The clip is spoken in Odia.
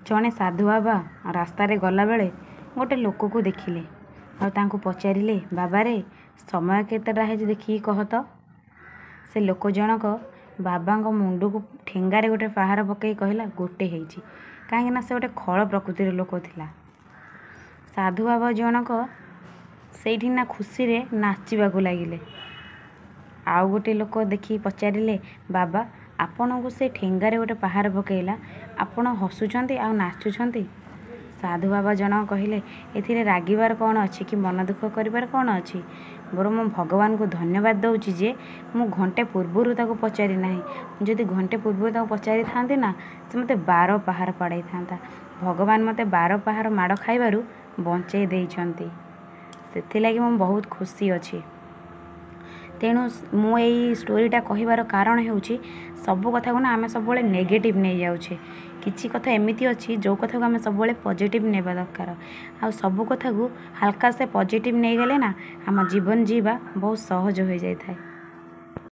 ଜଣେ ସାଧୁ ବାବା ରାସ୍ତାରେ ଗଲାବେଳେ ଗୋଟେ ଲୋକକୁ ଦେଖିଲେ ଆଉ ତାଙ୍କୁ ପଚାରିଲେ, ବାବାରେ ସମୟ କେତେଟା ହେଇଛି ଦେଖିକି କହ ତ। ସେ ଲୋକ ଜଣକ ବାବାଙ୍କ ମୁଣ୍ଡକୁ ଠେଙ୍ଗାରେ ଗୋଟେ ପାହାର ପକାଇ କହିଲା, ଗୋଟେ ହେଇଛି। କାହିଁକିନା ସେ ଗୋଟେ ଖଳ ପ୍ରକୃତିର ଲୋକ ଥିଲା। ସାଧୁ ବାବା ଜଣକ ସେଇଠି ନା ଖୁସିରେ ନାଚିବାକୁ ଲାଗିଲେ। ଆଉ ଗୋଟେ ଲୋକ ଦେଖି ପଚାରିଲେ, ବାବା ଆପଣଙ୍କୁ ସେ ଠେଙ୍ଗାରେ ଗୋଟେ ପାହାର ପକାଇଲା, ଆପଣ ହସୁଛନ୍ତି ଆଉ ନାଚୁଛନ୍ତି। ସାଧୁ ବାବା ଜଣକ କହିଲେ, ଏଥିରେ ରାଗିବାର କ'ଣ ଅଛି କି ମନ ଦୁଃଖ କରିବାର କ'ଣ ଅଛି। ବରଂ ମୁଁ ଭଗବାନଙ୍କୁ ଧନ୍ୟବାଦ ଦେଉଛି ଯେ ମୁଁ ଘଣ୍ଟେ ପୂର୍ବରୁ ତାକୁ ପଚାରି ନାହିଁ। ମୁଁ ଯଦି ଘଣ୍ଟେ ପୂର୍ବରୁ ତାକୁ ପଚାରିଥାନ୍ତି ନା, ସେ ମୋତେ 12 ପାହାର ପାଡ଼ାଇଥାନ୍ତା। ଭଗବାନ ମୋତେ 12 ପାହାର ମାଡ଼ ଖାଇବାରୁ ବଞ୍ଚେଇ ଦେଇଛନ୍ତି। ସେଥିଲାଗି ମୁଁ ବହୁତ ଖୁସି ଅଛି। ତେଣୁ ମୁଁ ଏଇ ଷ୍ଟୋରିଟା କହିବାର କାରଣ ହେଉଛି, ସବୁ କଥାକୁ ନା ଆମେ ସବୁବେଳେ ନେଗେଟିଭ୍ ନେଇଯାଉଛେ। କିଛି କଥା ଏମିତି ଅଛି ଯେଉଁ କଥାକୁ ଆମେ ସବୁବେଳେ ପଜିଟିଭ୍ ନେବା ଦରକାର। ଆଉ ସବୁ କଥାକୁ ହାଲକା ସେ ପଜିଟିଭ୍ ନେଇଗଲେ ନା ଆମ ଜୀବନ ଯିବା ବହୁତ ସହଜ ହୋଇଯାଇଥାଏ।